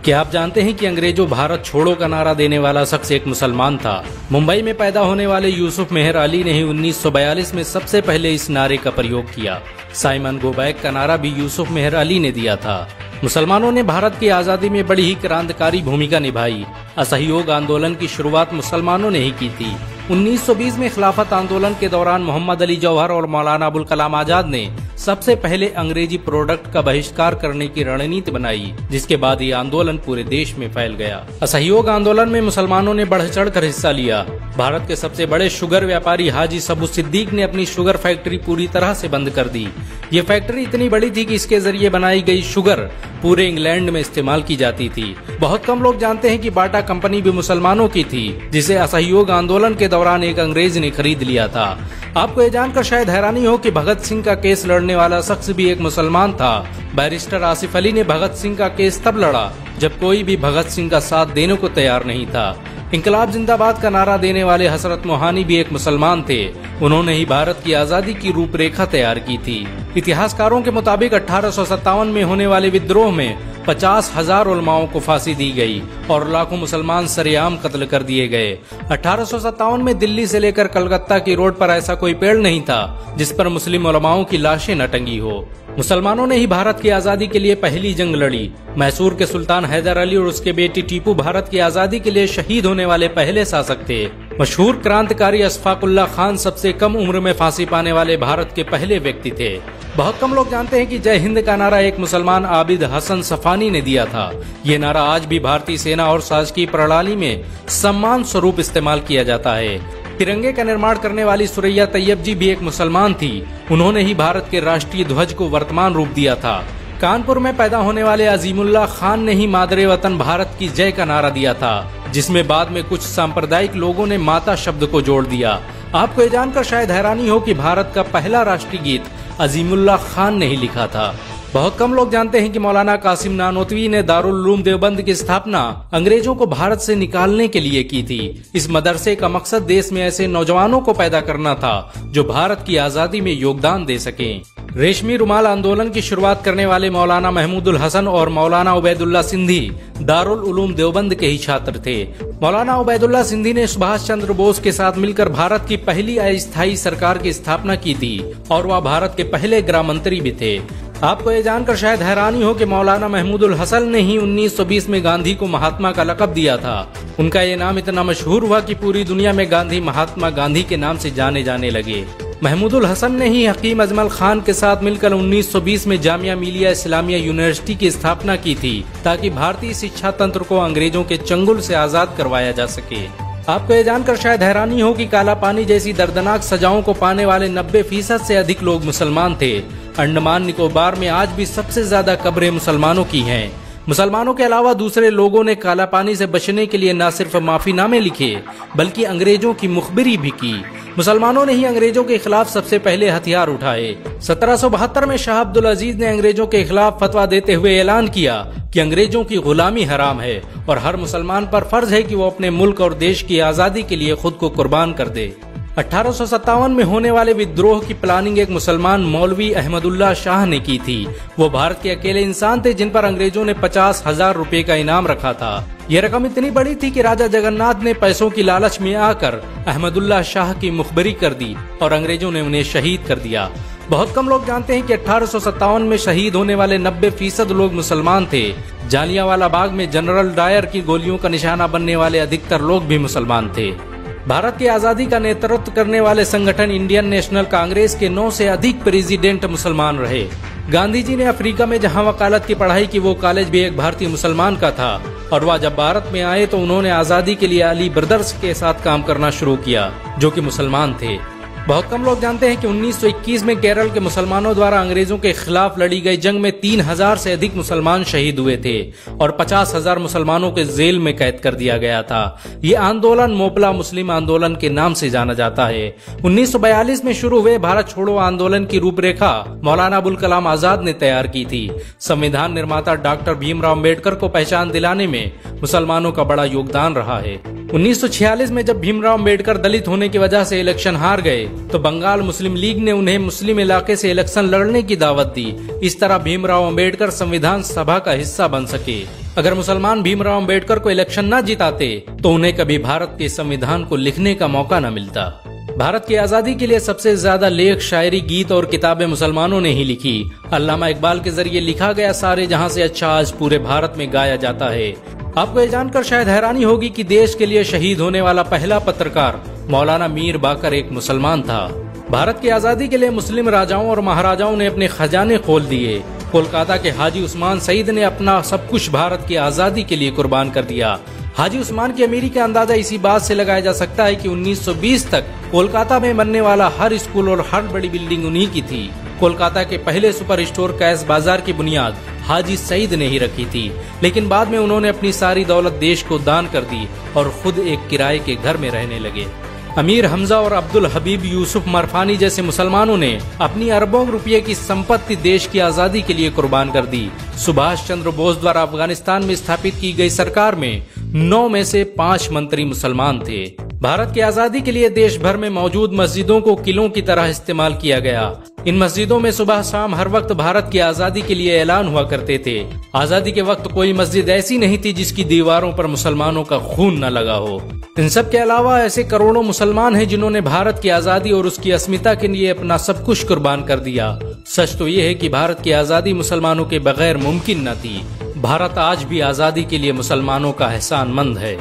क्या आप जानते हैं कि अंग्रेजों भारत छोड़ो का नारा देने वाला शख्स एक मुसलमान था। मुंबई में पैदा होने वाले यूसुफ मेहर अली ने ही 1942 में सबसे पहले इस नारे का प्रयोग किया। साइमन गो बैक का नारा भी यूसुफ मेहर अली ने दिया था। मुसलमानों ने भारत की आजादी में बड़ी ही क्रांतिकारी भूमिका निभाई। असहयोग आंदोलन की शुरुआत मुसलमानों ने ही की थी। 1920 में खिलाफत आंदोलन के दौरान मोहम्मद अली जौहर और मौलाना अबुल कलाम आजाद ने सबसे पहले अंग्रेजी प्रोडक्ट का बहिष्कार करने की रणनीति बनाई, जिसके बाद ये आंदोलन पूरे देश में फैल गया। असहयोग आंदोलन में मुसलमानों ने बढ़ चढ़कर हिस्सा लिया। भारत के सबसे बड़े शुगर व्यापारी हाजी सबू सिद्दीक ने अपनी शुगर फैक्ट्री पूरी तरह से बंद कर दी। ये फैक्ट्री इतनी बड़ी थी कि इसके जरिए बनाई गई शुगर पूरे इंग्लैंड में इस्तेमाल की जाती थी। बहुत कम लोग जानते हैं कि बाटा कंपनी भी मुसलमानों की थी, जिसे असहयोग आंदोलन के दौरान एक अंग्रेज ने खरीद लिया था। आपको ये जानकर शायद हैरानी हो कि भगत सिंह का केस लड़ने वाला शख्स भी एक मुसलमान था। बैरिस्टर आसिफ अली ने भगत सिंह का केस तब लड़ा जब कोई भी भगत सिंह का साथ देने को तैयार नहीं था। इंकलाब जिंदाबाद का नारा देने वाले हजरत मोहानी भी एक मुसलमान थे। उन्होंने ही भारत की आजादी की रूपरेखा तैयार की थी। इतिहासकारों के मुताबिक 1857 में होने वाले विद्रोह में 50,000 उलमाओं को फांसी दी गई और लाखों मुसलमान सरेआम कत्ल कर दिए गए। 1857 में दिल्ली से लेकर कलकत्ता की रोड पर ऐसा कोई पेड़ नहीं था जिस पर मुस्लिम उलमाओं की लाशें न टंगी हो। मुसलमानों ने ही भारत की आजादी के लिए पहली जंग लड़ी। मैसूर के सुल्तान हैदर अली और उसके बेटी टीपू भारत की आजादी के लिए शहीद होने वाले पहले शासक थे। मशहूर क्रांतिकारी अशफाकुल्लाह खान सबसे कम उम्र में फांसी पाने वाले भारत के पहले व्यक्ति थे। बहुत कम लोग जानते हैं कि जय हिंद का नारा एक मुसलमान आबिद हसन सफानी ने दिया था। ये नारा आज भी भारतीय सेना और शासकीय प्रणाली में सम्मान स्वरूप इस्तेमाल किया जाता है। तिरंगे का निर्माण करने वाली सुरैया तैयब जी भी एक मुसलमान थी। उन्होंने ही भारत के राष्ट्रीय ध्वज को वर्तमान रूप दिया था। कानपुर में पैदा होने वाले अजीमुल्लाह खान ने ही मादरे वतन भारत की जय का नारा दिया था, जिसमें बाद में कुछ सांप्रदायिक लोगों ने माता शब्द को जोड़ दिया। आपको ये जानकर शायद हैरानी हो कि भारत का पहला राष्ट्रीय गीत अजीमुल्लाह खान ने ही लिखा था। बहुत कम लोग जानते हैं कि मौलाना कासिम नानोतवी ने दारुल उलूम देवबंद की स्थापना अंग्रेजों को भारत से निकालने के लिए की थी। इस मदरसे का मकसद देश में ऐसे नौजवानों को पैदा करना था जो भारत की आजादी में योगदान दे सकें। रेशमी रुमाल आंदोलन की शुरुआत करने वाले मौलाना महमूदुल हसन और मौलाना उबैदुल्ला सिंधी दारुल उलूम देवबंद के ही छात्र थे। मौलाना उबैदुल्ला सिंधी ने सुभाष चंद्र बोस के साथ मिलकर भारत की पहली अस्थायी सरकार की स्थापना की थी और वह भारत के पहले गृह मंत्री भी थे। आपको ये जानकर शायद हैरानी हो कि मौलाना महमूदुल हसन ने ही 1920 में गांधी को महात्मा का लक़ब दिया था। उनका ये नाम इतना मशहूर हुआ कि पूरी दुनिया में गांधी महात्मा गांधी के नाम से जाने जाने लगे। महमूदुल हसन ने ही हकीम अजमल खान के साथ मिलकर 1920 में जामिया मिलिया इस्लामिया यूनिवर्सिटी की स्थापना की थी, ताकि भारतीय शिक्षा तंत्र को अंग्रेजों के चंगुल से आजाद करवाया जा सके। आपको ये जानकर शायद हैरानी हो कि काला पानी जैसी दर्दनाक सजाओं को पाने वाले 90% से अधिक लोग मुसलमान थे। अंडमान निकोबार में आज भी सबसे ज्यादा कब्रें मुसलमानों की हैं। मुसलमानों के अलावा दूसरे लोगों ने काला पानी से बचने के लिए न सिर्फ माफीनामे लिखे बल्कि अंग्रेजों की मुखबिरी भी की। मुसलमानों ने ही अंग्रेजों के खिलाफ सबसे पहले हथियार उठाए। 1772 में शाह अब्दुल अजीज ने अंग्रेजों के खिलाफ फतवा देते हुए ऐलान किया कि अंग्रेजों की गुलामी हराम है और हर मुसलमान पर फर्ज है कि वो अपने मुल्क और देश की आजादी के लिए खुद को कुर्बान कर दे। 1857 में होने वाले विद्रोह की प्लानिंग एक मुसलमान मौलवी अहमदुल्लाह शाह ने की थी। वो भारत के अकेले इंसान थे जिन पर अंग्रेजों ने 50,000 रुपए का इनाम रखा था। ये रकम इतनी बड़ी थी कि राजा जगन्नाथ ने पैसों की लालच में आकर अहमदुल्लाह शाह की मुखबिरी कर दी और अंग्रेजों ने उन्हें शहीद कर दिया। बहुत कम लोग जानते हैं कि 1857 में शहीद होने वाले 90% लोग मुसलमान थे। जालियांवाला बाग में जनरल डायर की गोलियों का निशाना बनने वाले अधिकतर लोग भी मुसलमान थे। भारत की आजादी का नेतृत्व करने वाले संगठन इंडियन नेशनल कांग्रेस के 9 से अधिक प्रेसिडेंट मुसलमान रहे। गांधी जी ने अफ्रीका में जहां वकालत की पढ़ाई की, वो कॉलेज भी एक भारतीय मुसलमान का था और वह जब भारत में आए तो उन्होंने आजादी के लिए अली ब्रदर्स के साथ काम करना शुरू किया, जो कि मुसलमान थे। बहुत कम लोग जानते हैं कि 1921 में केरल के मुसलमानों द्वारा अंग्रेजों के खिलाफ लड़ी गई जंग में 3000 से अधिक मुसलमान शहीद हुए थे और 50,000 मुसलमानों के जेल में कैद कर दिया गया था। ये आंदोलन मोपला मुस्लिम आंदोलन के नाम से जाना जाता है। 1942 में शुरू हुए भारत छोड़ो आंदोलन की रूपरेखा मौलाना अबुल कलाम आजाद ने तैयार की थी। संविधान निर्माता डॉक्टर भीमराव अम्बेडकर को पहचान दिलाने में मुसलमानों का बड़ा योगदान रहा है। 1946 में जब भीमराव अम्बेडकर दलित होने की वजह से इलेक्शन हार गए तो बंगाल मुस्लिम लीग ने उन्हें मुस्लिम इलाके से इलेक्शन लड़ने की दावत दी। इस तरह भीमराव अम्बेडकर संविधान सभा का हिस्सा बन सके। अगर मुसलमान भीमराव अंबेडकर को इलेक्शन न जिताते तो उन्हें कभी भारत के संविधान को लिखने का मौका न मिलता। भारत की आजादी के लिए सबसे ज्यादा लेख, शायरी, गीत और किताबें मुसलमानों ने ही लिखी। अल्लामा इकबाल के जरिए लिखा गया सारे जहां से अच्छा आज पूरे भारत में गाया जाता है। आपको ये जानकर शायद हैरानी होगी कि देश के लिए शहीद होने वाला पहला पत्रकार मौलाना मीर बाकर एक मुसलमान था। भारत की आजादी के लिए मुस्लिम राजाओं और महाराजाओं ने अपने खजाने खोल दिए। कोलकाता के हाजी उस्मान सईद ने अपना सब कुछ भारत की आजादी के लिए कुर्बान कर दिया। हाजी उस्मान की अमीरी का अंदाजा इसी बात से लगाया जा सकता है कि 1920 तक कोलकाता में बनने वाला हर स्कूल और हर बड़ी बिल्डिंग उन्हीं की थी। कोलकाता के पहले सुपर स्टोर कैश बाजार की बुनियाद हाजी सईद ने ही रखी थी, लेकिन बाद में उन्होंने अपनी सारी दौलत देश को दान कर दी और खुद एक किराए के घर में रहने लगे। अमीर हमजा और अब्दुल हबीब यूसुफ मरफानी जैसे मुसलमानों ने अपनी अरबों रुपये की संपत्ति देश की आजादी के लिए कुर्बान कर दी। सुभाष चंद्र बोस द्वारा अफगानिस्तान में स्थापित की गई सरकार में 9 में से 5 मंत्री मुसलमान थे। भारत की आजादी के लिए देश भर में मौजूद मस्जिदों को किलों की तरह इस्तेमाल किया गया। इन मस्जिदों में सुबह शाम हर वक्त भारत की आजादी के लिए ऐलान हुआ करते थे। आजादी के वक्त कोई मस्जिद ऐसी नहीं थी जिसकी दीवारों पर मुसलमानों का खून न लगा हो। इन सब के अलावा ऐसे करोड़ों मुसलमान हैं जिन्होंने भारत की आजादी और उसकी अस्मिता के लिए अपना सब कुछ कुर्बान कर दिया। सच तो ये है कि भारत की आजादी मुसलमानों के बगैर मुमकिन न थी। भारत आज भी आजादी के लिए मुसलमानों का एहसानमंद है।